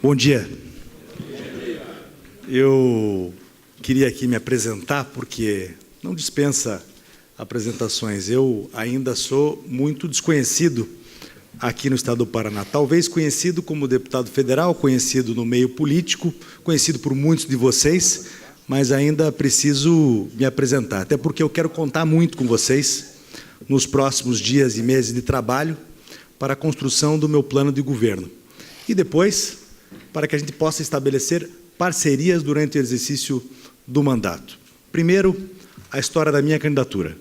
Bom dia. Eu queria aqui me apresentar porque não dispensa apresentações. Eu ainda sou muito desconhecido aqui no estado do Paraná. Talvez conhecido como deputado federal, conhecido no meio político, conhecido por muitos de vocês, mas ainda preciso me apresentar. Até porque eu quero contar muito com vocês nos próximos dias e meses de trabalho para a construção do meu plano de governo. E depois, para que a gente possa estabelecer parcerias durante o exercício do mandato. Primeiro, a história da minha candidatura.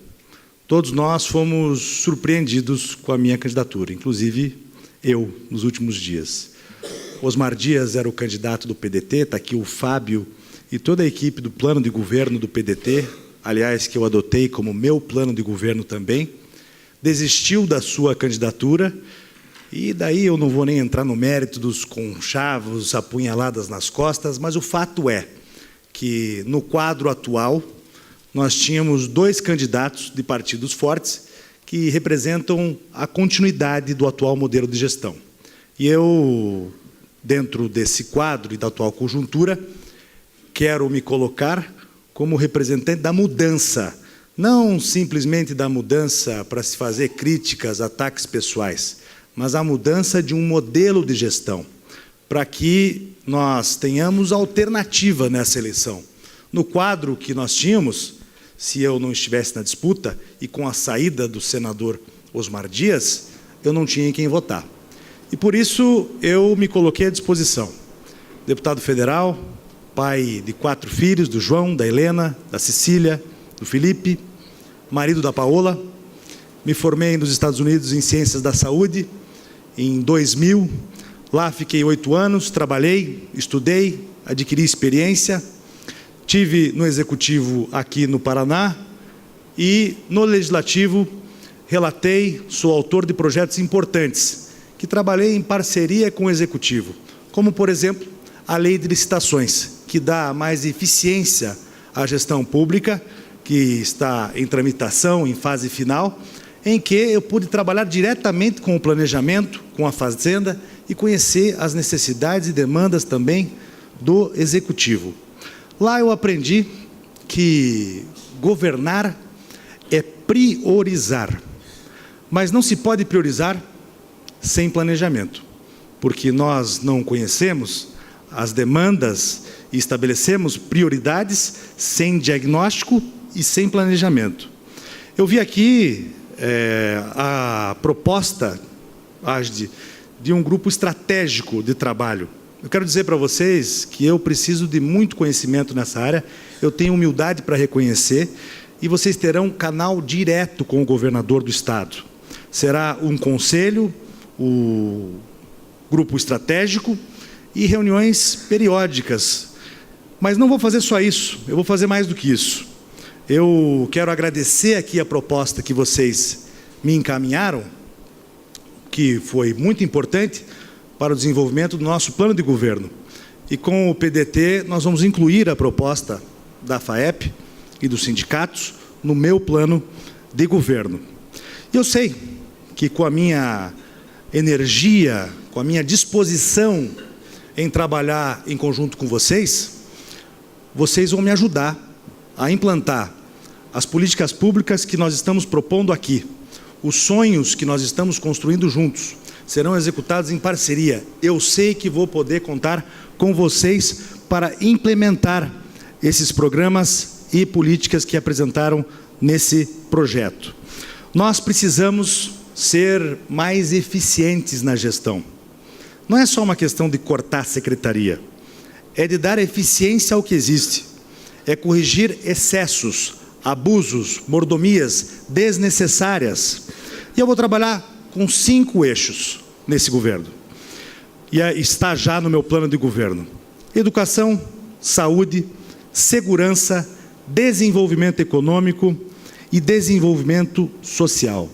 Todos nós fomos surpreendidos com a minha candidatura, inclusive eu, nos últimos dias. Osmar Dias era o candidato do PDT, está aqui o Fábio e toda a equipe do plano de governo do PDT, aliás, que eu adotei como meu plano de governo também, desistiu da sua candidatura. E daí eu não vou nem entrar no mérito dos conchavos, apunhaladas nas costas, mas o fato é que, no quadro atual, nós tínhamos dois candidatos de partidos fortes que representam a continuidade do atual modelo de gestão. E eu, dentro desse quadro e da atual conjuntura, quero me colocar como representante da mudança, não simplesmente da mudança para se fazer críticas, ataques pessoais, mas a mudança de um modelo de gestão, para que nós tenhamos alternativa nessa eleição. No quadro que nós tínhamos, se eu não estivesse na disputa, e com a saída do senador Osmar Dias, eu não tinha em quem votar. E por isso eu me coloquei à disposição. Deputado federal, pai de 4 filhos, do João, da Helena, da Cecília, do Felipe, marido da Paola. Me formei nos Estados Unidos em Ciências da Saúde, em 2000, lá fiquei 8 anos, trabalhei, estudei, adquiri experiência, tive no Executivo aqui no Paraná e no Legislativo relatei, sou autor de projetos importantes, que trabalhei em parceria com o Executivo, como, por exemplo, a Lei de Licitações, que dá mais eficiência à gestão pública, que está em tramitação, em fase final, em que eu pude trabalhar diretamente com o planejamento, com a Fazenda e conhecer as necessidades e demandas também do Executivo. Lá eu aprendi que governar é priorizar, mas não se pode priorizar sem planejamento, porque nós não conhecemos as demandas e estabelecemos prioridades sem diagnóstico e sem planejamento. Eu vi aqui a proposta de um grupo estratégico de trabalho. Eu quero dizer para vocês que eu preciso de muito conhecimento nessa área, eu tenho humildade para reconhecer, e vocês terão um canal direto com o governador do estado. Será um conselho, o grupo estratégico e reuniões periódicas. Mas não vou fazer só isso, eu vou fazer mais do que isso. Eu quero agradecer aqui a proposta que vocês me encaminharam, que foi muito importante para o desenvolvimento do nosso plano de governo. E com o PDT nós vamos incluir a proposta da FAEP e dos sindicatos no meu plano de governo. E eu sei que com a minha energia, com a minha disposição em trabalhar em conjunto com vocês, vocês vão me ajudar a implantar as políticas públicas que nós estamos propondo aqui. Os sonhos que nós estamos construindo juntos serão executados em parceria. Eu sei que vou poder contar com vocês para implementar esses programas e políticas que apresentaram nesse projeto. Nós precisamos ser mais eficientes na gestão. Não é só uma questão de cortar a secretaria, é de dar eficiência ao que existe. É corrigir excessos, abusos, mordomias desnecessárias. E eu vou trabalhar com 5 eixos nesse governo. E está já no meu plano de governo. Educação, saúde, segurança, desenvolvimento econômico e desenvolvimento social.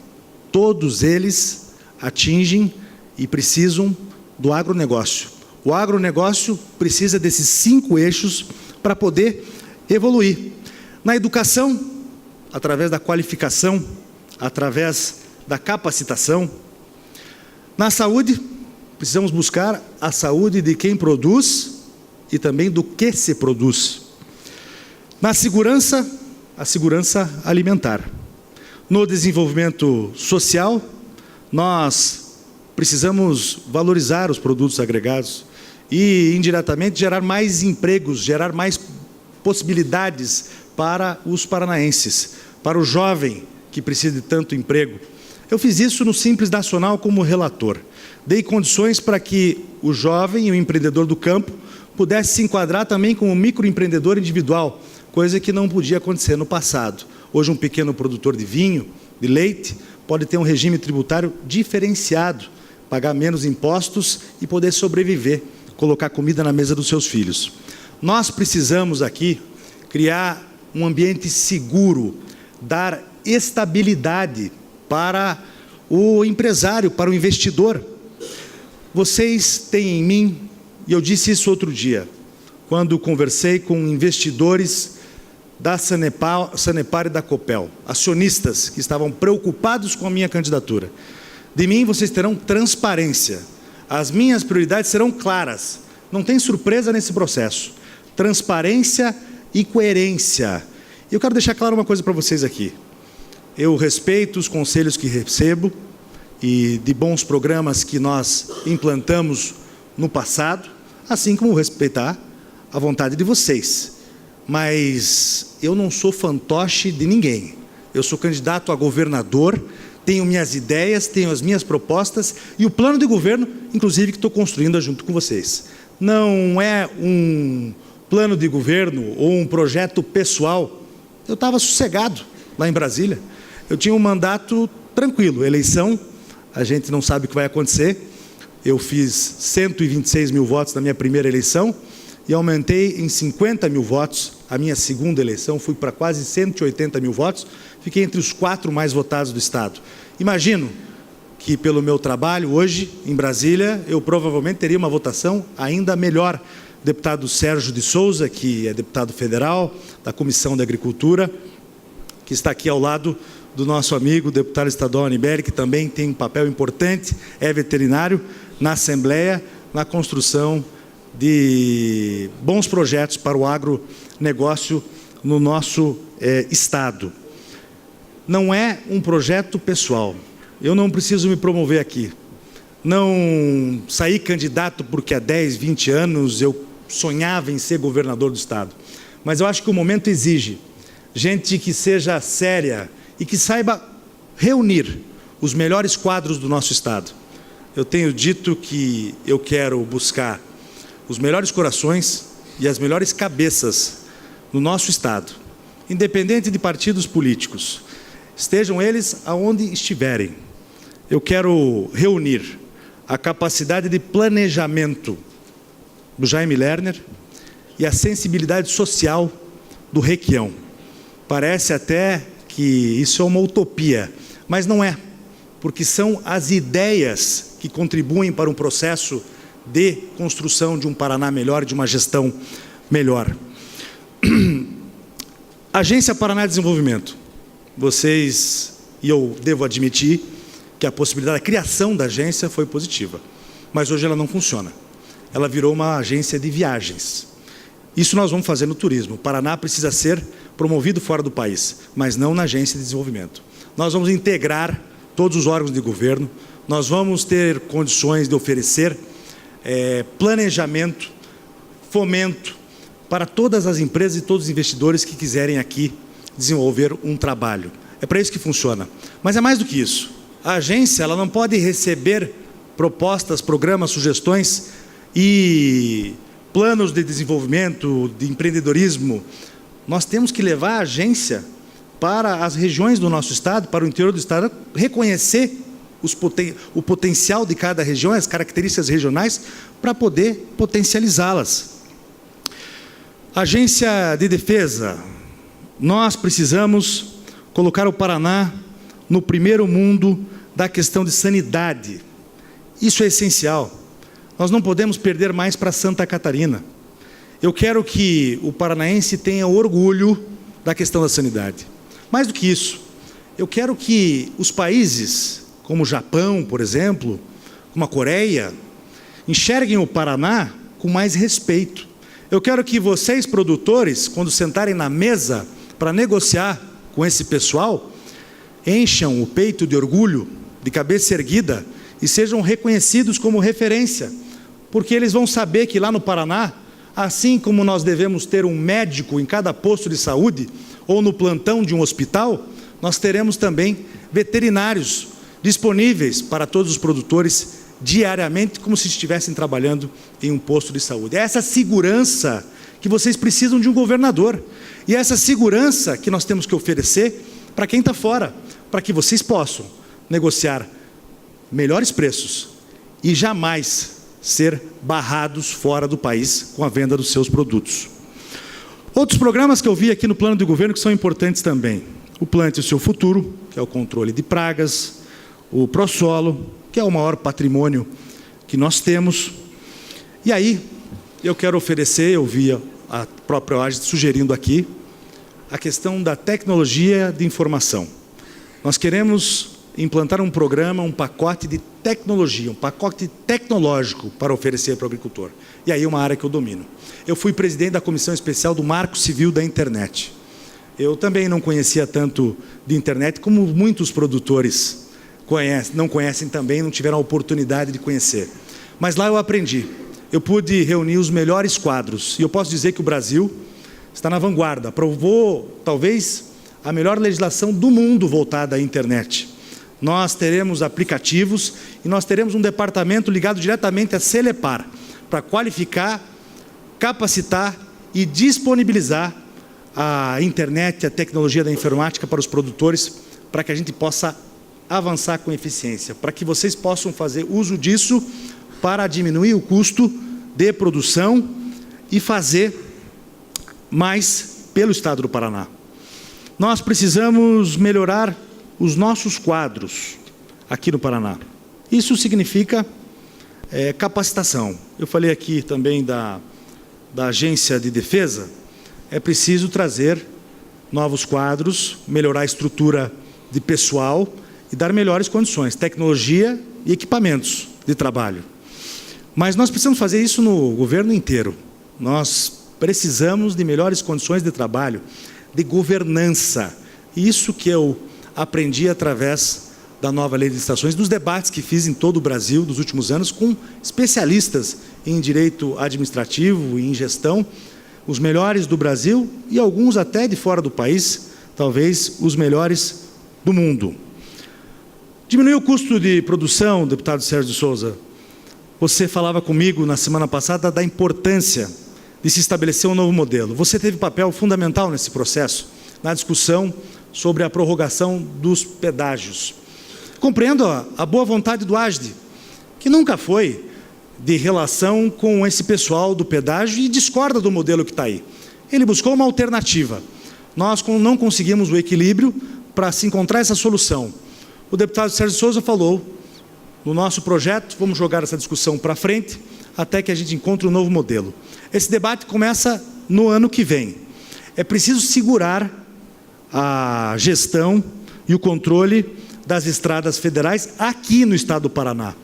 Todos eles atingem e precisam do agronegócio. O agronegócio precisa desses 5 eixos para poder evoluir. Na educação, através da qualificação, através da capacitação. Na saúde, precisamos buscar a saúde de quem produz e também do que se produz. Na segurança, a segurança alimentar. No desenvolvimento social, nós precisamos valorizar os produtos agregados e, indiretamente, gerar mais empregos, gerar mais possibilidades para os paranaenses, para o jovem que precisa de tanto emprego. Eu fiz isso no Simples Nacional como relator. Dei condições para que o jovem e o empreendedor do campo pudesse se enquadrar também como microempreendedor individual, coisa que não podia acontecer no passado. Hoje, um pequeno produtor de vinho, de leite, pode ter um regime tributário diferenciado, pagar menos impostos e poder sobreviver, colocar comida na mesa dos seus filhos. Nós precisamos aqui criar um ambiente seguro, dar estabilidade para o empresário, para o investidor. Vocês têm em mim, e eu disse isso outro dia, quando conversei com investidores da Sanepar e da Copel, acionistas que estavam preocupados com a minha candidatura. De mim vocês terão transparência. As minhas prioridades serão claras. Não tem surpresa nesse processo. Transparência e coerência. Eu quero deixar claro uma coisa para vocês aqui. Eu respeito os conselhos que recebo e de bons programas que nós implantamos no passado, assim como respeitar a vontade de vocês. Mas eu não sou fantoche de ninguém. Eu sou candidato a governador, tenho minhas ideias, tenho as minhas propostas e o plano de governo, inclusive, que estou construindo junto com vocês. Não é um plano de governo ou um projeto pessoal. Eu estava sossegado lá em Brasília. Eu tinha um mandato tranquilo. Eleição, a gente não sabe o que vai acontecer. Eu fiz 126 mil votos na minha primeira eleição e aumentei em 50 mil votos a minha segunda eleição, fui para quase 180 mil votos, fiquei entre os 4 mais votados do Estado. Imagino que pelo meu trabalho hoje em Brasília, eu provavelmente teria uma votação ainda melhor. Deputado Sérgio de Souza, que é deputado federal da Comissão da Agricultura, que está aqui ao lado do nosso amigo, deputado estadual Aniberi, que também tem um papel importante, é veterinário, na Assembleia, na construção de bons projetos para o agronegócio no nosso Estado. Não é um projeto pessoal. Eu não preciso me promover aqui. Não saí candidato porque há 10, 20 anos eu sonhava em ser governador do Estado. Mas eu acho que o momento exige gente que seja séria e que saiba reunir os melhores quadros do nosso Estado. Eu tenho dito que eu quero buscar os melhores corações e as melhores cabeças no nosso Estado, independente de partidos políticos, estejam eles aonde estiverem. Eu quero reunir a capacidade de planejamento do Jaime Lerner e a sensibilidade social do Requião. Parece até que isso é uma utopia, mas não é, porque são as ideias que contribuem para um processo de construção de um Paraná melhor, de uma gestão melhor. Agência Paraná de Desenvolvimento. Vocês, e eu devo admitir, que a possibilidade da criação da agência foi positiva, mas hoje ela não funciona. Ela virou uma agência de viagens. Isso nós vamos fazer no turismo. O Paraná precisa ser promovido fora do país, mas não na agência de desenvolvimento. Nós vamos integrar todos os órgãos de governo, nós vamos ter condições de oferecer planejamento, fomento para todas as empresas e todos os investidores que quiserem aqui desenvolver um trabalho. É para isso que funciona. Mas é mais do que isso. A agência ela não pode receber propostas, programas, sugestões e planos de desenvolvimento, de empreendedorismo. Nós temos que levar a agência para as regiões do nosso Estado, para o interior do Estado, reconhecer o potencial de cada região, as características regionais, para poder potencializá-las. Agência de Defesa. Nós precisamos colocar o Paraná no primeiro mundo da questão de sanidade. Isso é essencial. Nós não podemos perder mais para Santa Catarina. Eu quero que o paranaense tenha orgulho da questão da sanidade. Mais do que isso, eu quero que os países, como o Japão, por exemplo, como a Coreia, enxerguem o Paraná com mais respeito. Eu quero que vocês, produtores, quando sentarem na mesa para negociar com esse pessoal, encham o peito de orgulho, de cabeça erguida, e sejam reconhecidos como referência, porque eles vão saber que lá no Paraná, assim como nós devemos ter um médico em cada posto de saúde, ou no plantão de um hospital, nós teremos também veterinários disponíveis para todos os produtores diariamente, como se estivessem trabalhando em um posto de saúde. É essa segurança que vocês precisam de um governador, e é essa segurança que nós temos que oferecer para quem está fora, para que vocês possam negociar melhores preços e jamais ser barrados fora do país com a venda dos seus produtos. Outros programas que eu vi aqui no plano de governo que são importantes também: o Plante o Seu Futuro, que é o controle de pragas, o ProSolo, que é o maior patrimônio que nós temos. E aí, eu quero oferecer, eu vi a própria OAGE sugerindo aqui, a questão da tecnologia de informação. Nós queremos implantar um programa, um pacote de tecnologia, um pacote tecnológico para oferecer para o agricultor. E aí é uma área que eu domino. Eu fui presidente da Comissão Especial do Marco Civil da Internet. Eu também não conhecia tanto de internet como muitos produtores não conhecem também, não tiveram a oportunidade de conhecer. Mas lá eu aprendi. Eu pude reunir os melhores quadros. E eu posso dizer que o Brasil está na vanguarda. Aprovou, talvez, a melhor legislação do mundo voltada à internet. Nós teremos aplicativos e nós teremos um departamento ligado diretamente à Celepar, para qualificar, capacitar e disponibilizar a internet, a tecnologia da informática para os produtores, para que a gente possa avançar com eficiência, para que vocês possam fazer uso disso para diminuir o custo de produção e fazer mais pelo Estado do Paraná. Nós precisamos melhorar os nossos quadros aqui no Paraná. Isso significa capacitação. Eu falei aqui também da Agência de Defesa. É preciso trazer novos quadros, melhorar a estrutura de pessoal e dar melhores condições, tecnologia e equipamentos de trabalho. Mas nós precisamos fazer isso no governo inteiro. Nós precisamos de melhores condições de trabalho, de governança. E isso que eu aprendi através da nova lei de licitações, dos debates que fiz em todo o Brasil nos últimos anos com especialistas em direito administrativo e em gestão, os melhores do Brasil e alguns até de fora do país, talvez os melhores do mundo. Diminuir o custo de produção, deputado Sérgio de Souza. Você falava comigo na semana passada da importância de se estabelecer um novo modelo. Você teve papel fundamental nesse processo, na discussão sobre a prorrogação dos pedágios. Compreendo a boa vontade do AGDE, que nunca foi de relação com esse pessoal do pedágio e discorda do modelo que está aí. Ele buscou uma alternativa. Nós não conseguimos o equilíbrio para se encontrar essa solução. O deputado Sérgio de Souza falou, no nosso projeto, vamos jogar essa discussão para frente, até que a gente encontre um novo modelo. Esse debate começa no ano que vem. É preciso segurar a gestão e o controle das estradas federais aqui no estado do Paraná.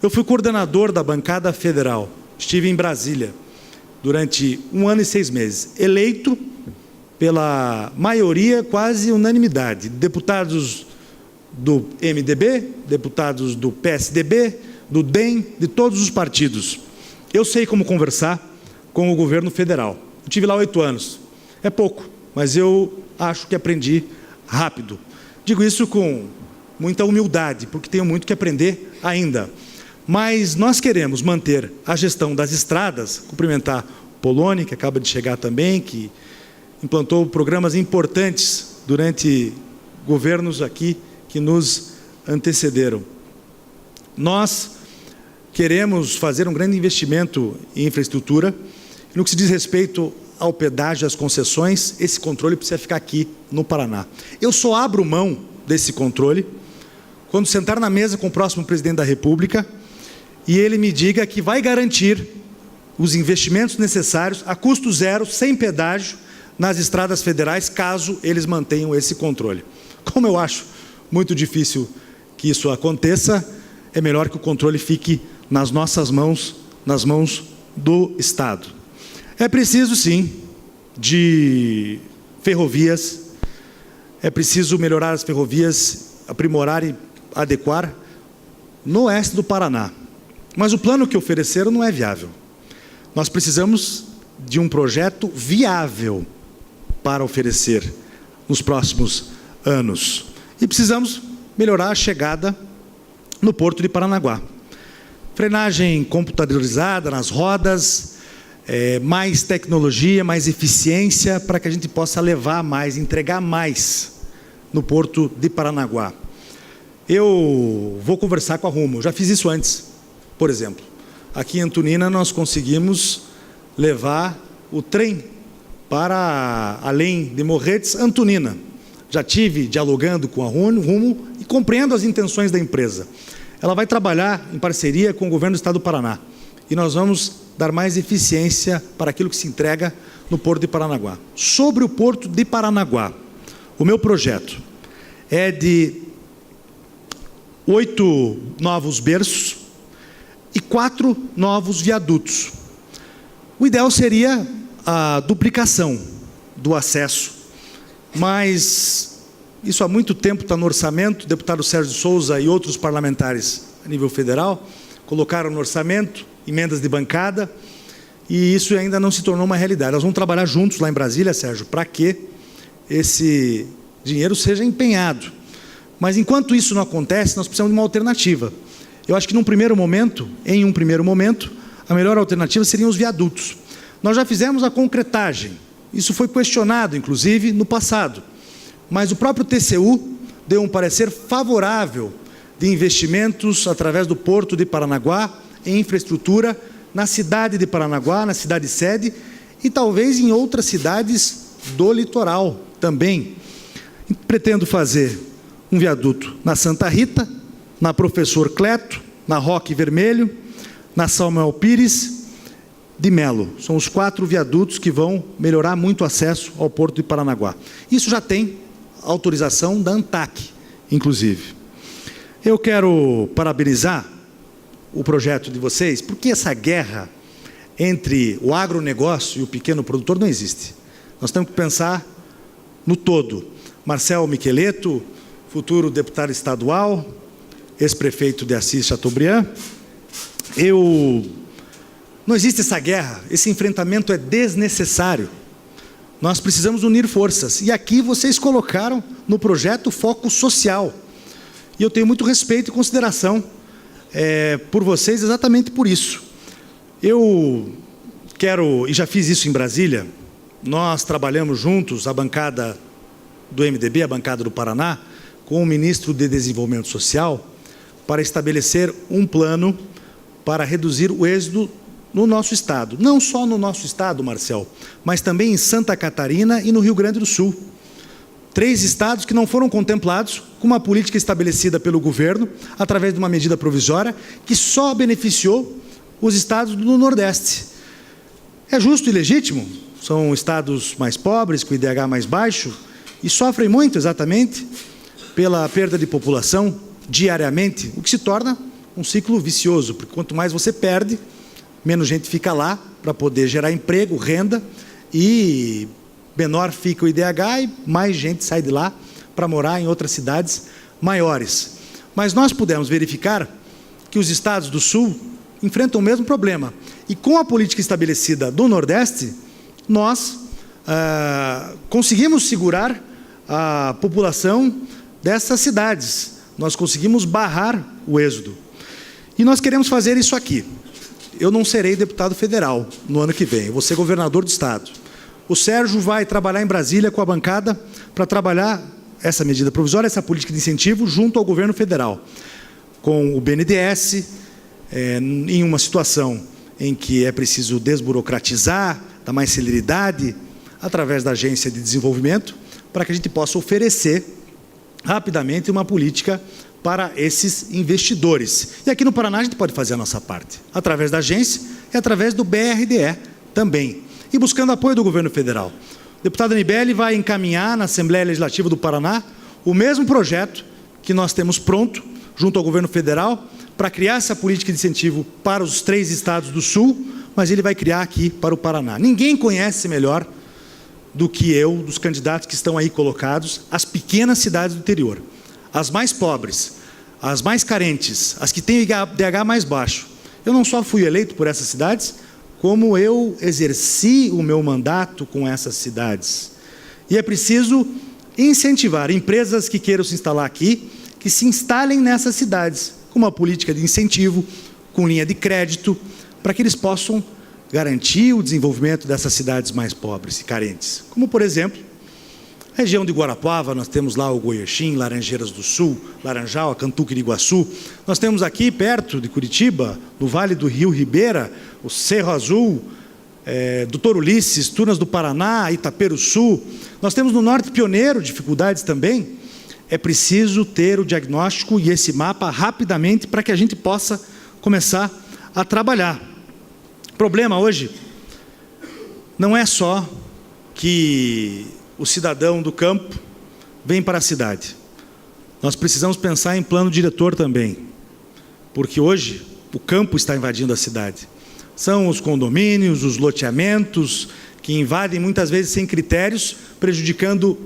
Eu fui coordenador da bancada federal, estive em Brasília durante 1 ano e 6 meses, eleito pela maioria, quase unanimidade, deputados do MDB, deputados do PSDB, do DEM, de todos os partidos. Eu sei como conversar com o governo federal. Eu tive lá 8 anos. É pouco, mas eu acho que aprendi rápido. Digo isso com muita humildade, porque tenho muito que aprender ainda. Mas nós queremos manter a gestão das estradas, cumprimentar Poloni, que acaba de chegar também, que implantou programas importantes durante governos aqui que nos antecederam. Nós queremos fazer um grande investimento em infraestrutura. No que se diz respeito ao pedágio, às concessões, esse controle precisa ficar aqui no Paraná. Eu só abro mão desse controle quando sentar na mesa com o próximo presidente da República e ele me diga que vai garantir os investimentos necessários a custo zero, sem pedágio, nas estradas federais, caso eles mantenham esse controle. Como eu acho muito difícil que isso aconteça, é melhor que o controle fique nas nossas mãos nas mãos do Estado. É preciso, sim, de ferrovias, é preciso melhorar as ferrovias, aprimorar e adequar no oeste do Paraná. Mas o plano que ofereceram não é viável. Nós precisamos de um projeto viável para oferecer nos próximos anos. E precisamos melhorar a chegada no Porto de Paranaguá. Frenagem computadorizada nas rodas, mais tecnologia, mais eficiência, para que a gente possa levar mais, entregar mais no Porto de Paranaguá. Eu vou conversar com a Rumo, já fiz isso antes, por exemplo. Aqui em Antonina nós conseguimos levar o trem para além de Morretes, Antonina. Já tive dialogando com a Rumo e compreendo as intenções da empresa. Ela vai trabalhar em parceria com o governo do Estado do Paraná. E nós vamos dar mais eficiência para aquilo que se entrega no Porto de Paranaguá. Sobre o Porto de Paranaguá, o meu projeto é de 8 novos berços e 4 novos viadutos. O ideal seria a duplicação do acesso, mas isso há muito tempo está no orçamento. O deputado Sérgio Souza e outros parlamentares a nível federal colocaram no orçamento emendas de bancada, e isso ainda não se tornou uma realidade. Nós vamos trabalhar juntos lá em Brasília, Sérgio, para que esse dinheiro seja empenhado. Mas enquanto isso não acontece, nós precisamos de uma alternativa. Eu acho que em um primeiro momento, a melhor alternativa seriam os viadutos. Nós já fizemos a concretagem, isso foi questionado, inclusive, no passado, mas o próprio TCU deu um parecer favorável de investimentos através do Porto de Paranaguá, em infraestrutura, na cidade de Paranaguá, na cidade sede, e talvez em outras cidades do litoral também. Pretendo fazer um viaduto na Santa Rita, na Professor Cleto, na Roque Vermelho, na Samuel Pires de Melo. São os 4 viadutos que vão melhorar muito o acesso ao Porto de Paranaguá. Isso já tem autorização da ANTAC, inclusive. Eu quero parabenizar o projeto de vocês, porque essa guerra entre o agronegócio e o pequeno produtor não existe. Nós temos que pensar no todo. Marcel Micheleto, futuro deputado estadual, ex-prefeito de Assis Chateaubriand, não existe essa guerra, esse enfrentamento é desnecessário. Nós precisamos unir forças. E aqui vocês colocaram no projeto foco social. E eu tenho muito respeito e consideração por vocês exatamente por isso. Eu quero, e já fiz isso em Brasília, nós trabalhamos juntos, a bancada do MDB, a bancada do Paraná, com o ministro de Desenvolvimento Social, para estabelecer um plano para reduzir o êxodo no nosso estado. Não só no nosso estado, Marcel, mas também em Santa Catarina e no Rio Grande do Sul. 3 estados que não foram contemplados com uma política estabelecida pelo governo, através de uma medida provisória, que só beneficiou os estados do Nordeste. É justo e legítimo, são estados mais pobres, com IDH mais baixo, e sofrem muito exatamente pela perda de população diariamente, o que se torna um ciclo vicioso, porque quanto mais você perde, menos gente fica lá para poder gerar emprego, renda, e menor fica o IDH e mais gente sai de lá para morar em outras cidades maiores. Mas nós pudemos verificar que os estados do Sul enfrentam o mesmo problema. E com a política estabelecida do Nordeste, nós conseguimos segurar a população dessas cidades. Nós conseguimos barrar o êxodo. E nós queremos fazer isso aqui. Eu não serei deputado federal no ano que vem, eu vou ser governador do estado. O Sérgio vai trabalhar em Brasília com a bancada para trabalhar essa medida provisória, essa política de incentivo junto ao governo federal, com o BNDES, em uma situação em que é preciso desburocratizar, dar mais celeridade, através da Agência de Desenvolvimento, para que a gente possa oferecer rapidamente uma política para esses investidores. E aqui no Paraná a gente pode fazer a nossa parte, através da agência e através do BRDE também, e buscando apoio do governo federal. O deputado Anibele vai encaminhar na Assembleia Legislativa do Paraná o mesmo projeto que nós temos pronto, junto ao governo federal, para criar essa política de incentivo para os 3 estados do Sul, mas ele vai criar aqui para o Paraná. Ninguém conhece melhor do que eu, dos candidatos que estão aí colocados, as pequenas cidades do interior, as mais pobres, as mais carentes, as que têm o IDH mais baixo. Eu não só fui eleito por essas cidades, como eu exerci o meu mandato com essas cidades. E é preciso incentivar empresas que queiram se instalar aqui, que se instalem nessas cidades, com uma política de incentivo, com linha de crédito, para que eles possam garantir o desenvolvimento dessas cidades mais pobres e carentes. Como, por exemplo, a região de Guarapuava, nós temos lá o Goiaxim, Laranjeiras do Sul, Laranjal, Acantuque de Iguaçu. Nós temos aqui, perto de Curitiba, no Vale do Rio Ribeira, o Cerro Azul, Doutor Ulisses, Tunas do Paraná, Itaperuçu. Nós temos no Norte Pioneiro dificuldades também. É preciso ter o diagnóstico e esse mapa rapidamente para que a gente possa começar a trabalhar. O problema hoje não é só que o cidadão do campo vem para a cidade. Nós precisamos pensar em plano diretor também, porque hoje o campo está invadindo a cidade. São os condomínios, os loteamentos, que invadem muitas vezes sem critérios, prejudicando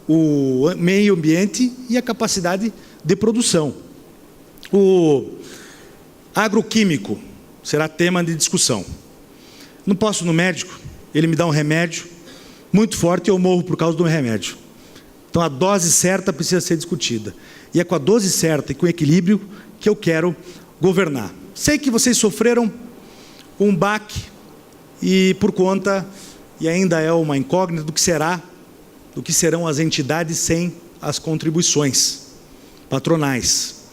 o meio ambiente e a capacidade de produção. O agroquímico será tema de discussão. Não posso ir no médico, ele me dá um remédio muito forte e eu morro por causa do remédio. Então a dose certa precisa ser discutida. E é com a dose certa e com equilíbrio que eu quero governar. Sei que vocês sofreram um baque e por conta, e ainda é uma incógnita, do que serão as entidades sem as contribuições patronais.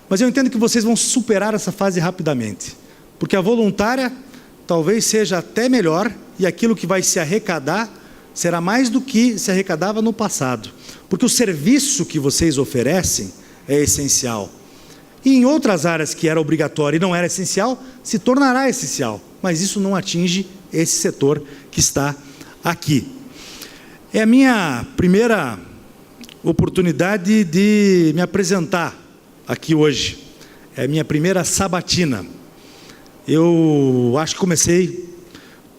Mas eu entendo que vocês vão superar essa fase rapidamente, porque a voluntária talvez seja até melhor e aquilo que vai se arrecadar será mais do que se arrecadava no passado, porque o serviço que vocês oferecem é essencial. E em outras áreas que era obrigatório e não era essencial, se tornará essencial, mas isso não atinge esse setor que está aqui. É a minha primeira oportunidade de me apresentar aqui hoje, é a minha primeira sabatina. Eu acho que comecei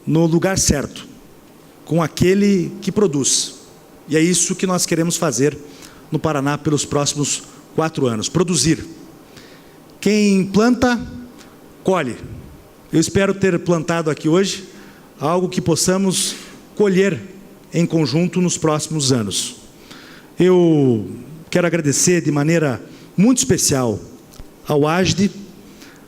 no lugar certo, com aquele que produz. E é isso que nós queremos fazer no Paraná pelos próximos 4 anos, produzir. Quem planta, colhe. Eu espero ter plantado aqui hoje algo que possamos colher em conjunto nos próximos anos. Eu quero agradecer de maneira muito especial ao AGDE,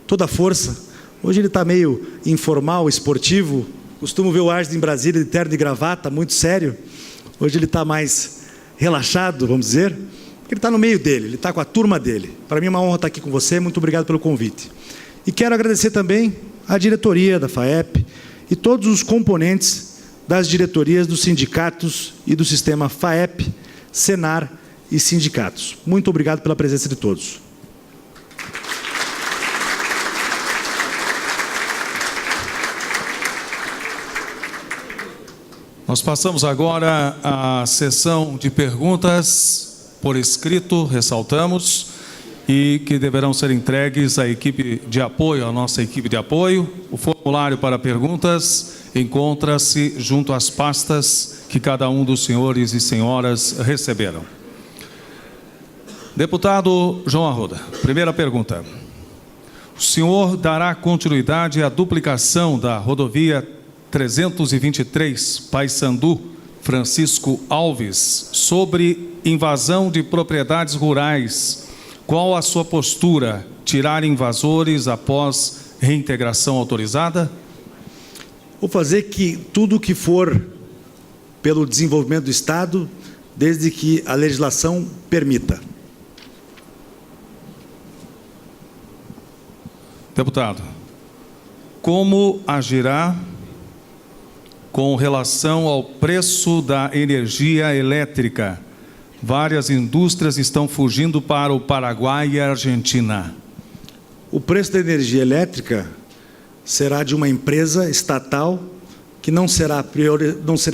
toda a força. Hoje ele está meio informal, esportivo. Costumo ver o AGDE em Brasília de terno e gravata, muito sério. Hoje ele está mais relaxado, vamos dizer. Ele está no meio dele, ele está com a turma dele. Para mim é uma honra estar aqui com você, muito obrigado pelo convite. E quero agradecer também à diretoria da FAEP e todos os componentes das diretorias dos sindicatos e do sistema FAEP, Senar e sindicatos. Muito obrigado pela presença de todos. Nós passamos agora à sessão de perguntas por escrito, ressaltamos, e que deverão ser entregues à equipe de apoio, à nossa equipe de apoio. O formulário para perguntas encontra-se junto às pastas que cada um dos senhores e senhoras receberam. Deputado João Arruda, primeira pergunta. O senhor dará continuidade à duplicação da rodovia 323, Paissandu, Francisco Alves, sobre invasão de propriedades rurais. Qual a sua postura? Tirar invasores após reintegração autorizada? Vou fazer que tudo que for pelo desenvolvimento do Estado, desde que a legislação permita. Deputado, como agirá com relação ao preço da energia elétrica? Várias indústrias estão fugindo para o Paraguai e a Argentina. O preço da energia elétrica será de uma empresa estatal que não será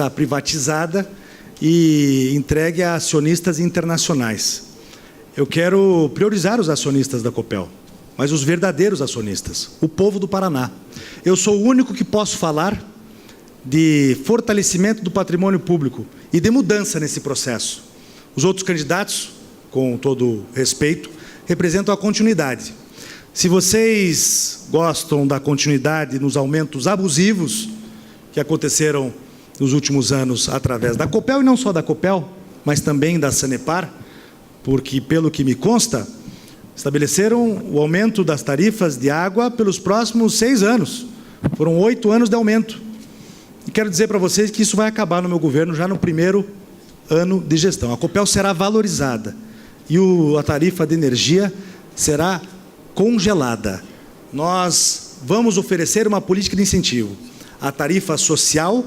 privatizada e entregue a acionistas internacionais. Eu quero priorizar os acionistas da Copel. mas os verdadeiros acionistas, o povo do Paraná. Eu sou o único que posso falar de fortalecimento do patrimônio público e de mudança nesse processo. Os outros candidatos, com todo respeito, representam a continuidade. Se vocês gostam da continuidade nos aumentos abusivos que aconteceram nos últimos anos através da Copel, e não só da Copel, mas também da Sanepar, porque, pelo que me consta, estabeleceram o aumento das tarifas de água pelos próximos 6 anos. Foram 8 anos de aumento. E quero dizer para vocês que isso vai acabar no meu governo já no primeiro ano de gestão. A Copel será valorizada e a tarifa de energia será congelada. Nós vamos oferecer uma política de incentivo, a tarifa social,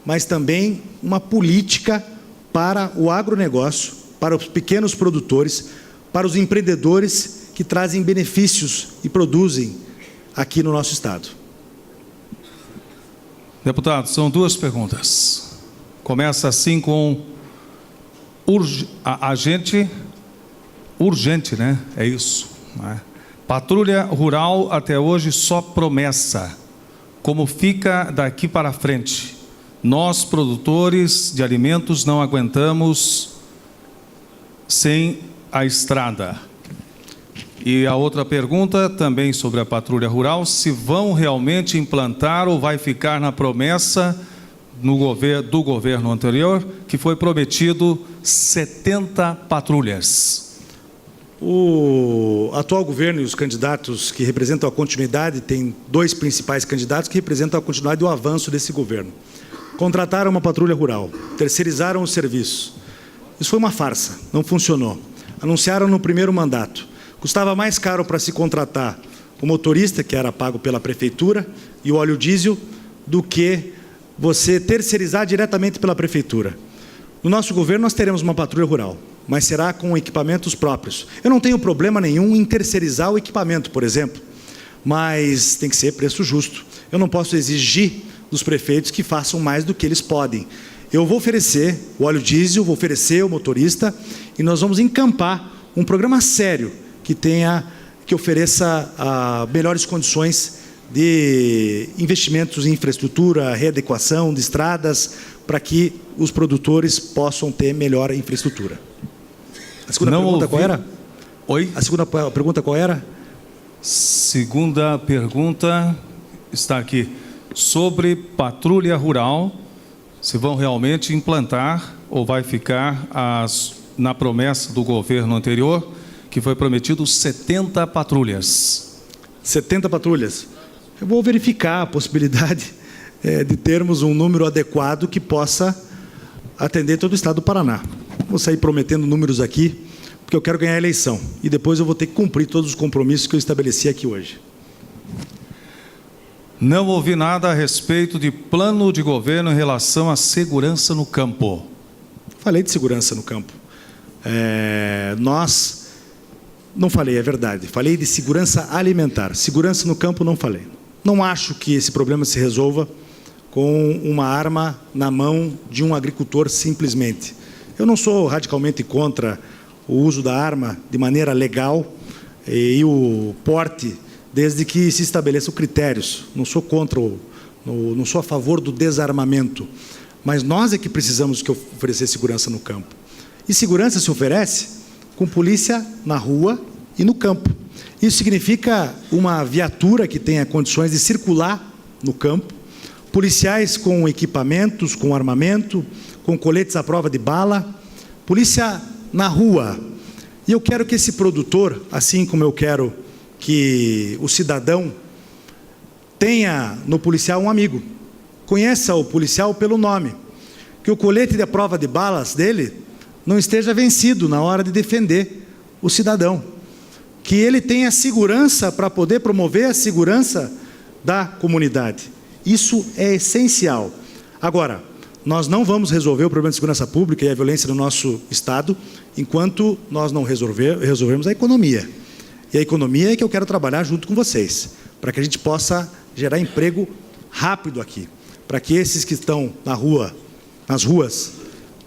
mas também uma política para o agronegócio, para os pequenos produtores, para os empreendedores que trazem benefícios e produzem aqui no nosso estado. Deputado, são 2 perguntas. Começa assim com urgente, né? É isso, né? Patrulha Rural até hoje só promessa. Como fica daqui para frente? Nós, produtores de alimentos, não aguentamos sem a estrada. E a outra pergunta, também sobre a Patrulha Rural, se vão realmente implantar ou vai ficar na promessa do governo anterior, que foi prometido 70 patrulhas. O atual governo e os candidatos que representam a continuidade, tem 2 principais candidatos que representam a continuidade e o avanço desse governo. Contrataram uma patrulha rural, terceirizaram o serviço. Isso foi uma farsa, não funcionou. Anunciaram no primeiro mandato. Custava mais caro para se contratar o motorista, que era pago pela prefeitura, e o óleo diesel, do que você terceirizar diretamente pela prefeitura. No nosso governo nós teremos uma patrulha rural, mas será com equipamentos próprios. Eu não tenho problema nenhum em terceirizar o equipamento, por exemplo, mas tem que ser preço justo. Eu não posso exigir dos prefeitos que façam mais do que eles podem. Eu vou oferecer o óleo diesel, vou oferecer o motorista, e nós vamos encampar um programa sério que ofereça melhores condições de investimentos em infraestrutura, readequação de estradas, para que os produtores possam ter melhor infraestrutura. A segunda pergunta qual era? Oi? A segunda pergunta qual era? Segunda pergunta está aqui. Sobre patrulha rural, se vão realmente implantar ou vai ficar na promessa do governo anterior, que foi prometido 70 patrulhas. 70 patrulhas. Eu vou verificar a possibilidade de termos um número adequado que possa atender todo o estado do Paraná. Vou sair prometendo números aqui, porque eu quero ganhar a eleição. E depois eu vou ter que cumprir todos os compromissos que eu estabeleci aqui hoje. Não ouvi nada a respeito de plano de governo em relação à segurança no campo. Falei de segurança no campo. Não falei, é verdade. Falei de segurança alimentar. Segurança no campo não falei. Não acho que esse problema se resolva com uma arma na mão de um agricultor simplesmente. Eu não sou radicalmente contra o uso da arma de maneira legal e o porte, desde que se estabeleçam critérios. Não sou contra, não sou a favor do desarmamento. Mas nós é que precisamos oferecer segurança no campo. E segurança se oferece com polícia na rua e no campo. Isso significa uma viatura que tenha condições de circular no campo, policiais com equipamentos, com armamento, com coletes à prova de bala, polícia na rua. E eu quero que esse produtor, assim como eu quero que o cidadão tenha no policial um amigo, conheça o policial pelo nome, que o colete de prova de balas dele não esteja vencido na hora de defender o cidadão, que ele tenha segurança para poder promover a segurança da comunidade. Isso é essencial. Agora, nós não vamos resolver o problema de segurança pública e a violência no nosso estado enquanto nós não resolvermos a economia. E a economia é que eu quero trabalhar junto com vocês, para que a gente possa gerar emprego rápido aqui, para que esses que estão nas ruas,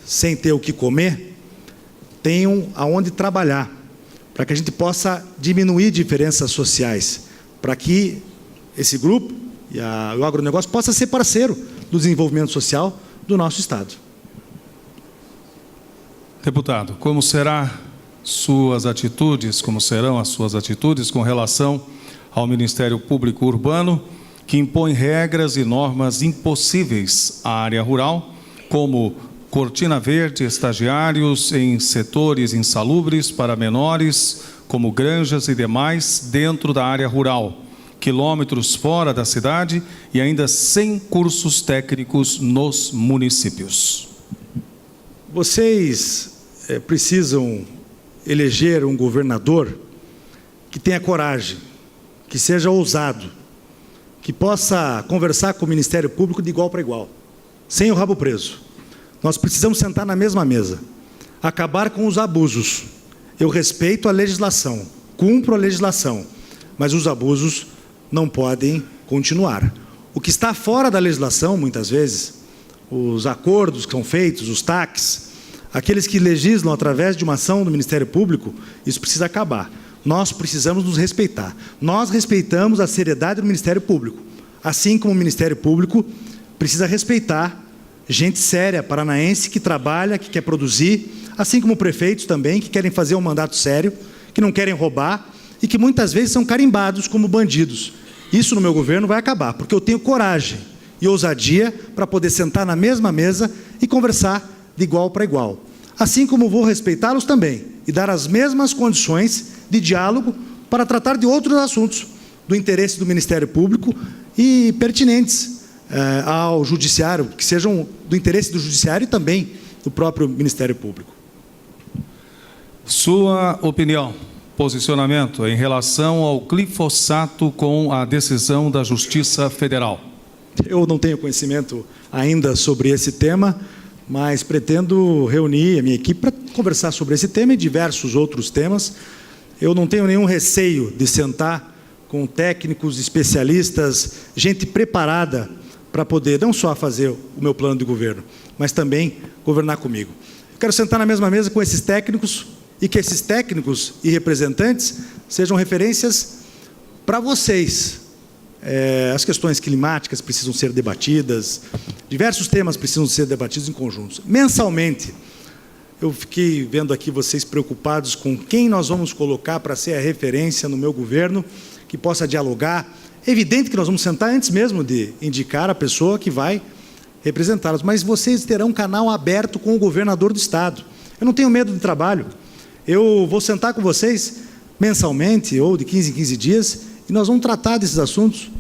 sem ter o que comer, tenham aonde trabalhar, para que a gente possa diminuir diferenças sociais, para que esse grupo e o agronegócio possa ser parceiro do desenvolvimento social do nosso Estado. Deputado, como serão as suas atitudes com relação ao Ministério Público Urbano, que impõe regras e normas impossíveis à área rural, como cortina verde, estagiários em setores insalubres para menores, como granjas e demais, dentro da área rural, quilômetros fora da cidade e ainda sem cursos técnicos nos municípios? Vocês precisam eleger um governador que tenha coragem, que seja ousado, que possa conversar com o Ministério Público de igual para igual, sem o rabo preso. Nós precisamos sentar na mesma mesa, acabar com os abusos. Eu respeito a legislação, cumpro a legislação, mas os abusos não podem continuar. O que está fora da legislação, muitas vezes, os acordos que são feitos, os TACs, aqueles que legislam através de uma ação do Ministério Público, isso precisa acabar. Nós precisamos nos respeitar. Nós respeitamos a seriedade do Ministério Público, assim como o Ministério Público precisa respeitar gente séria, paranaense, que trabalha, que quer produzir, assim como prefeitos também, que querem fazer um mandato sério, que não querem roubar e que muitas vezes são carimbados como bandidos. Isso no meu governo vai acabar, porque eu tenho coragem e ousadia para poder sentar na mesma mesa e conversar de igual para igual. Assim como vou respeitá-los também e dar as mesmas condições de diálogo para tratar de outros assuntos do interesse do Ministério Público e pertinentes ao Judiciário, que sejam do interesse do Judiciário e também do próprio Ministério Público. Sua opinião, posicionamento em relação ao glifosato com a decisão da Justiça Federal? Eu não tenho conhecimento ainda sobre esse tema, mas pretendo reunir a minha equipe para conversar sobre esse tema e diversos outros temas. Eu não tenho nenhum receio de sentar com técnicos, especialistas, gente preparada para poder não só fazer o meu plano de governo, mas também governar comigo. Eu quero sentar na mesma mesa com esses técnicos e que esses técnicos e representantes sejam referências para vocês. As questões climáticas precisam ser debatidas, diversos temas precisam ser debatidos em conjunto. Mensalmente, eu fiquei vendo aqui vocês preocupados com quem nós vamos colocar para ser a referência no meu governo, que possa dialogar. É evidente que nós vamos sentar antes mesmo de indicar a pessoa que vai representá-los, mas vocês terão um canal aberto com o governador do Estado. Eu não tenho medo de trabalho. Eu vou sentar com vocês mensalmente ou de 15 em 15 dias e nós vamos tratar desses assuntos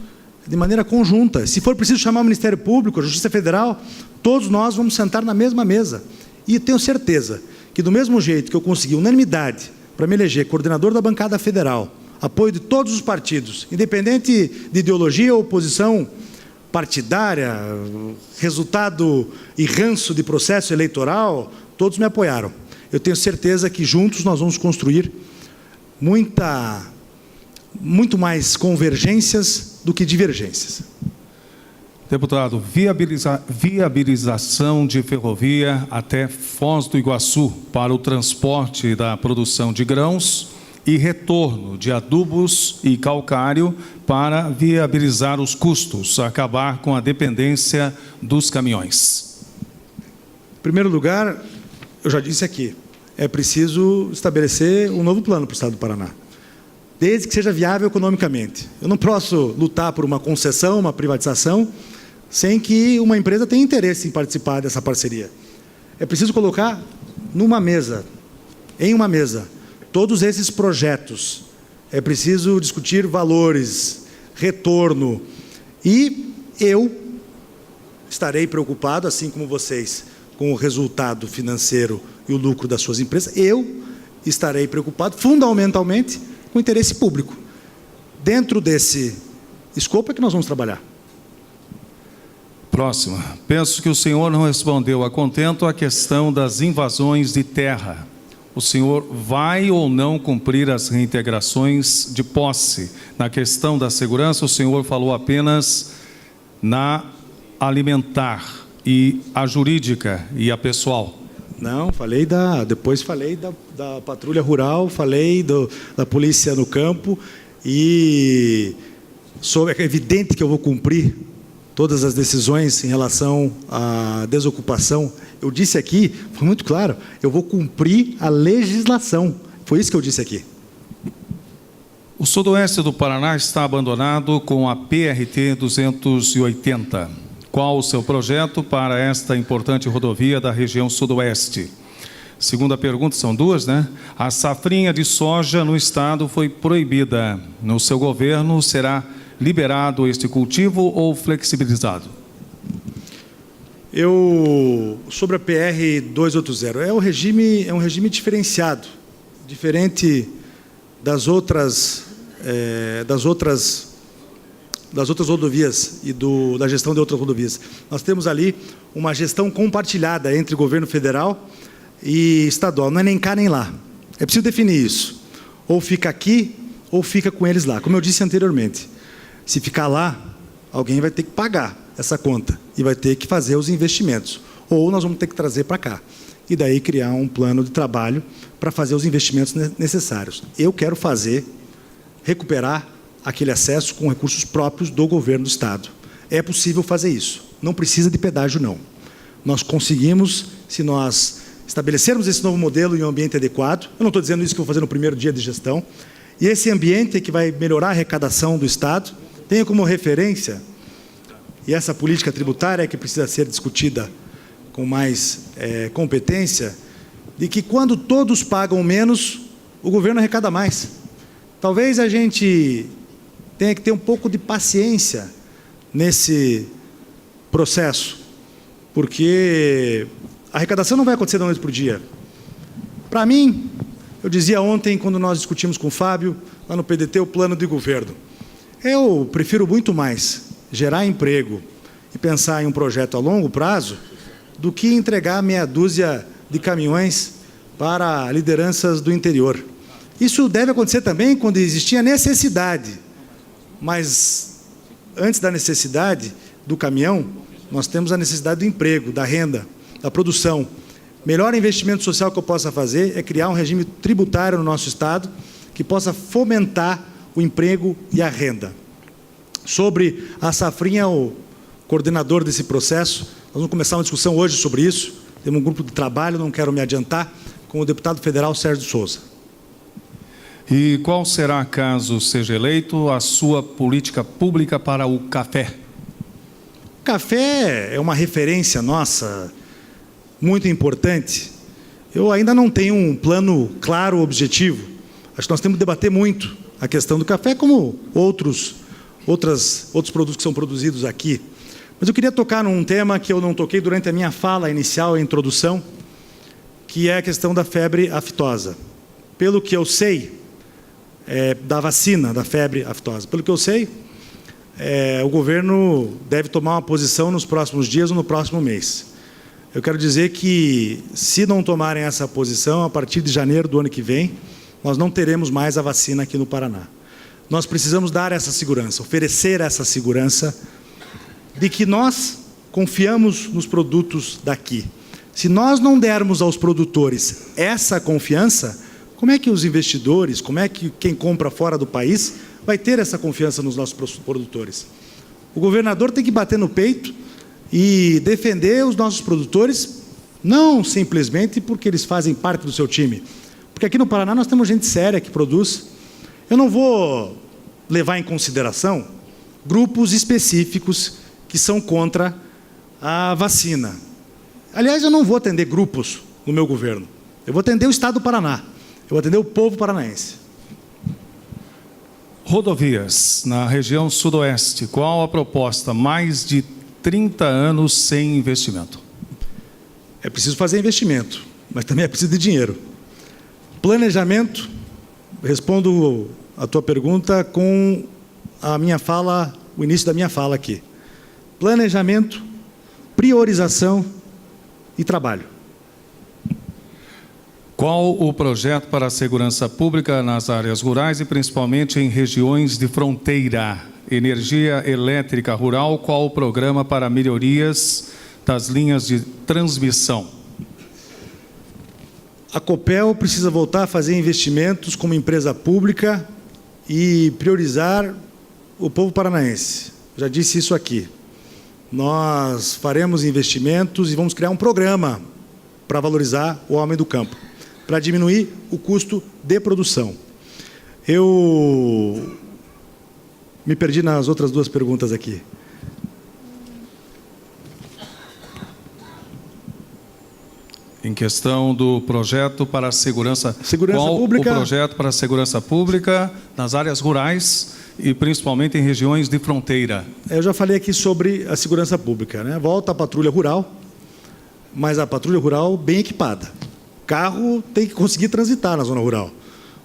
de maneira conjunta. Se for preciso chamar o Ministério Público, a Justiça Federal, todos nós vamos sentar na mesma mesa. E tenho certeza que, do mesmo jeito que eu consegui unanimidade para me eleger coordenador da bancada federal, apoio de todos os partidos, independente de ideologia ou posição partidária, resultado e ranço de processo eleitoral, todos me apoiaram. Eu tenho certeza que juntos nós vamos construir muito mais convergências do que divergências. Deputado, viabilização de ferrovia até Foz do Iguaçu para o transporte da produção de grãos e retorno de adubos e calcário para viabilizar os custos, acabar com a dependência dos caminhões. Em primeiro lugar, eu já disse aqui, é preciso estabelecer um novo plano para o Estado do Paraná, desde que seja viável economicamente. Eu não posso lutar por uma concessão, uma privatização, sem que uma empresa tenha interesse em participar dessa parceria. É preciso colocar em uma mesa, todos esses projetos. É preciso discutir valores, retorno. E eu estarei preocupado, assim como vocês, com o resultado financeiro e o lucro das suas empresas. Eu estarei preocupado, fundamentalmente, com o interesse público. Dentro desse escopo é que nós vamos trabalhar. Próxima. Penso que o senhor não respondeu a contento a questão das invasões de terra. O senhor vai ou não cumprir as reintegrações de posse? Na questão da segurança, o senhor falou apenas na alimentar e a jurídica e a pessoal. Não, depois falei da patrulha rural, falei da polícia no campo e é evidente que eu vou cumprir todas as decisões em relação à desocupação. Eu disse aqui, foi muito claro, eu vou cumprir a legislação. Foi isso que eu disse aqui. O sudoeste do Paraná está abandonado com a PRT 280. Qual o seu projeto para esta importante rodovia da região sudoeste? Segunda pergunta, são duas, né? A safrinha de soja no estado foi proibida. No seu governo, será liberado este cultivo ou flexibilizado? Sobre a PR 280, é um regime diferenciado, diferente das outras rodovias e da gestão de outras rodovias. Nós temos ali uma gestão compartilhada entre o governo federal e estadual, não é nem cá nem lá. É preciso definir isso. Ou fica aqui, ou fica com eles lá. Como eu disse anteriormente, se ficar lá, alguém vai ter que pagar essa conta e vai ter que fazer os investimentos. Ou nós vamos ter que trazer para cá. E daí criar um plano de trabalho para fazer os investimentos necessários. Eu quero recuperar aquele acesso com recursos próprios do governo do estado. É possível fazer isso. Não precisa de pedágio, não. Nós conseguimos, se nós estabelecermos esse novo modelo em um ambiente adequado. Eu não estou dizendo isso que eu vou fazer no primeiro dia de gestão. E esse ambiente que vai melhorar a arrecadação do estado, tenha como referência, e essa política tributária que precisa ser discutida com mais competência, de que quando todos pagam menos, o governo arrecada mais. Talvez a gente tenha que ter um pouco de paciência nesse processo, porque a arrecadação não vai acontecer da noite para o dia. Para mim, eu dizia ontem, quando nós discutimos com o Fábio, lá no PDT, o plano de governo. Eu prefiro muito mais gerar emprego e pensar em um projeto a longo prazo do que entregar meia dúzia de caminhões para lideranças do interior. Isso deve acontecer também quando existia necessidade, mas antes da necessidade do caminhão, nós temos a necessidade do emprego, da renda, da produção. Melhor investimento social que eu possa fazer é criar um regime tributário no nosso estado que possa fomentar o emprego e a renda. Sobre a safrinha, o coordenador desse processo, nós vamos começar uma discussão hoje sobre isso. Temos um grupo de trabalho, não quero me adiantar, com o deputado federal Sérgio Souza. E qual será, caso seja eleito, a sua política pública para o café? O café é uma referência nossa muito importante. Eu ainda não tenho um plano claro, objetivo. Acho que nós temos que debater muito a questão do café, como outros produtos que são produzidos aqui. Mas eu queria tocar num tema que eu não toquei durante a minha fala inicial, a introdução, que é a questão da febre aftosa. Pelo que eu sei, da vacina da febre aftosa. Pelo que eu sei, o governo deve tomar uma posição nos próximos dias ou no próximo mês. Eu quero dizer que, se não tomarem essa posição, a partir de janeiro do ano que vem, nós não teremos mais a vacina aqui no Paraná. Nós precisamos dar essa segurança, oferecer essa segurança de que nós confiamos nos produtos daqui. Se nós não dermos aos produtores essa confiança, como é que os investidores, como é que quem compra fora do país vai ter essa confiança nos nossos produtores? O governador tem que bater no peito e defender os nossos produtores, não simplesmente porque eles fazem parte do seu time. Porque aqui no Paraná nós temos gente séria que produz. Eu não vou levar em consideração grupos específicos que são contra a vacina. Aliás, eu não vou atender grupos no meu governo. Eu vou atender o Estado do Paraná. Eu vou atender o povo paranaense. Rodovias, na região sudoeste, qual a proposta? Mais de 30 anos sem investimento. É preciso fazer investimento, mas também é preciso de dinheiro. Planejamento, respondo a tua pergunta com a minha fala, o início da minha fala aqui. Planejamento, priorização e trabalho. Qual o projeto para a segurança pública nas áreas rurais e principalmente em regiões de fronteira? Energia elétrica rural, qual o programa para melhorias das linhas de transmissão? A Copel precisa voltar a fazer investimentos como empresa pública e priorizar o povo paranaense. Já disse isso aqui. Nós faremos investimentos e vamos criar um programa para valorizar o homem do campo, para diminuir o custo de produção. Eu me perdi nas outras duas perguntas aqui. Em questão do projeto para a segurança pública. O projeto para a segurança pública nas áreas rurais e principalmente em regiões de fronteira. Eu já falei aqui sobre a segurança pública, né? Volta a patrulha rural, mas a patrulha rural bem equipada. Carro tem que conseguir transitar na zona rural.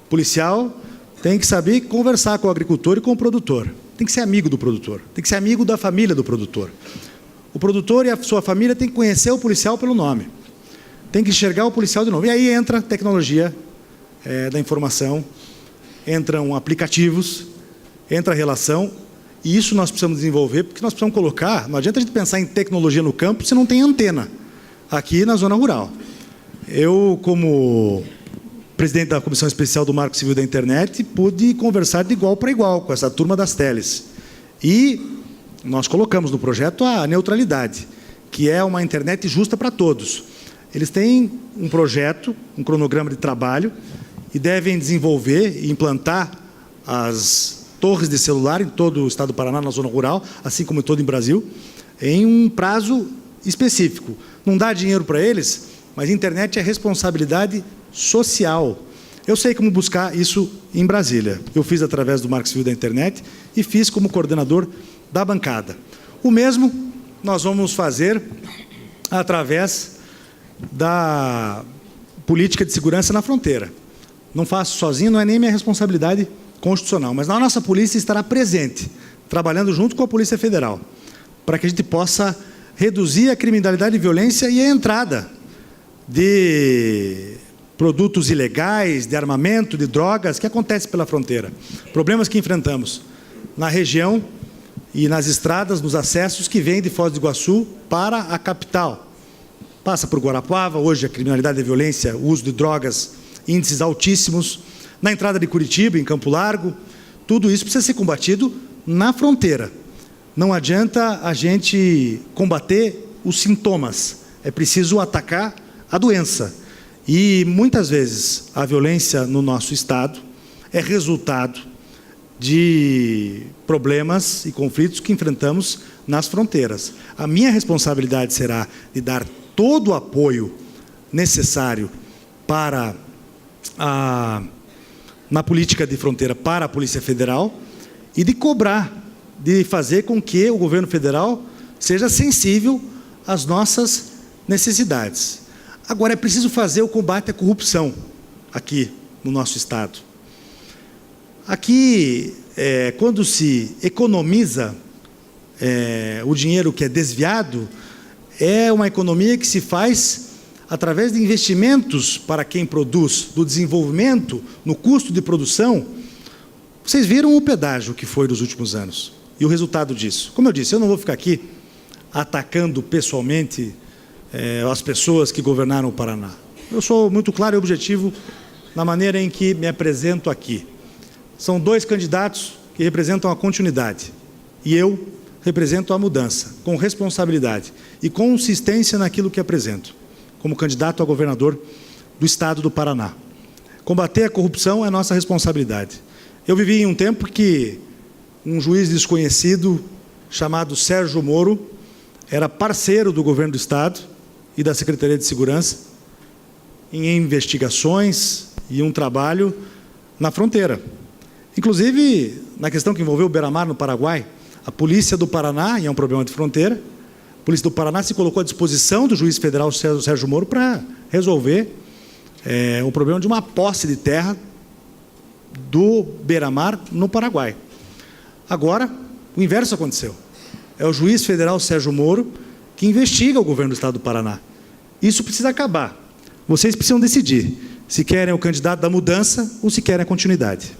Policial tem que saber conversar com o agricultor e com o produtor. Tem que ser amigo do produtor, tem que ser amigo da família do produtor. O produtor e a sua família tem que conhecer o policial pelo nome. Tem que enxergar o policial de novo. E aí entra a tecnologia da informação, entram aplicativos, entra a relação, e isso nós precisamos desenvolver, porque nós precisamos colocar, não adianta a gente pensar em tecnologia no campo se não tem antena, aqui na zona rural. Eu, como presidente da Comissão Especial do Marco Civil da Internet, pude conversar de igual para igual com essa turma das teles. E nós colocamos no projeto a neutralidade, que é uma internet justa para todos. Eles têm um projeto, um cronograma de trabalho, e devem desenvolver e implantar as torres de celular em todo o estado do Paraná, na zona rural, assim como em todo o Brasil, em um prazo específico. Não dá dinheiro para eles, mas a internet é responsabilidade social. Eu sei como buscar isso em Brasília. Eu fiz através do Marco Civil da Internet e fiz como coordenador da bancada. O mesmo nós vamos fazer através da política de segurança na fronteira. Não faço sozinho, não é nem minha responsabilidade constitucional, mas a nossa polícia estará presente, trabalhando junto com a Polícia Federal, para que a gente possa reduzir a criminalidade e violência e a entrada de produtos ilegais, de armamento, de drogas, que acontece pela fronteira. Problemas que enfrentamos na região e nas estradas, nos acessos que vêm de Foz do Iguaçu para a capital. Passa por Guarapuava, hoje a criminalidade e a violência, o uso de drogas, índices altíssimos. Na entrada de Curitiba, em Campo Largo, tudo isso precisa ser combatido na fronteira. Não adianta a gente combater os sintomas, é preciso atacar a doença. E, muitas vezes, a violência no nosso estado é resultado de problemas e conflitos que enfrentamos nas fronteiras. A minha responsabilidade será de dar todo o apoio necessário para na política de fronteira para a Polícia Federal e de cobrar, de fazer com que o governo federal seja sensível às nossas necessidades. Agora, é preciso fazer o combate à corrupção aqui no nosso estado. Aqui, quando se economiza o dinheiro que é desviado, é uma economia que se faz através de investimentos para quem produz, do desenvolvimento, no custo de produção. Vocês viram o pedágio que foi nos últimos anos e o resultado disso. Como eu disse, eu não vou ficar aqui atacando pessoalmente as pessoas que governaram o Paraná. Eu sou muito claro e objetivo na maneira em que me apresento aqui. São dois candidatos que representam a continuidade e eu represento a mudança, com responsabilidade e consistência naquilo que apresento, como candidato a governador do estado do Paraná. Combater a corrupção é nossa responsabilidade. Eu vivi em um tempo que um juiz desconhecido, chamado Sérgio Moro, era parceiro do governo do estado e da Secretaria de Segurança em investigações e um trabalho na fronteira. Inclusive, na questão que envolveu o Beira-Mar, no Paraguai, a Polícia do Paraná, e é um problema de fronteira, a Polícia do Paraná se colocou à disposição do juiz federal Sérgio Moro para resolver o problema de uma posse de terra do Beira-Mar no Paraguai. Agora, o inverso aconteceu. É o juiz federal Sérgio Moro que investiga o governo do estado do Paraná. Isso precisa acabar. Vocês precisam decidir se querem o candidato da mudança ou se querem a continuidade.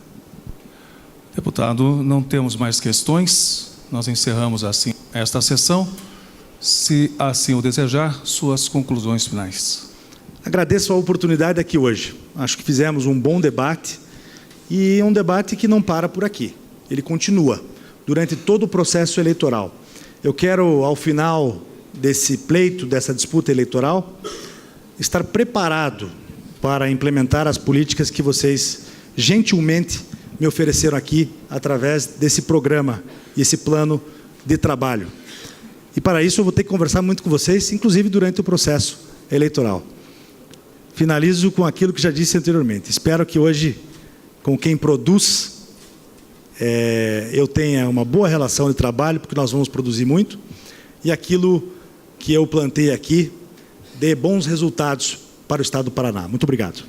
Deputado, não temos mais questões. Nós encerramos assim esta sessão. Se assim o desejar, suas conclusões finais. Agradeço a oportunidade aqui hoje. Acho que fizemos um bom debate e um debate que não para por aqui. Ele continua durante todo o processo eleitoral. Eu quero, ao final desse pleito, dessa disputa eleitoral, estar preparado para implementar as políticas que vocês gentilmente me ofereceram aqui através desse programa e esse plano de trabalho. E para isso eu vou ter que conversar muito com vocês, inclusive durante o processo eleitoral. Finalizo com aquilo que já disse anteriormente. Espero que hoje, com quem produz, eu tenha uma boa relação de trabalho, porque nós vamos produzir muito, e aquilo que eu plantei aqui dê bons resultados para o Estado do Paraná. Muito obrigado.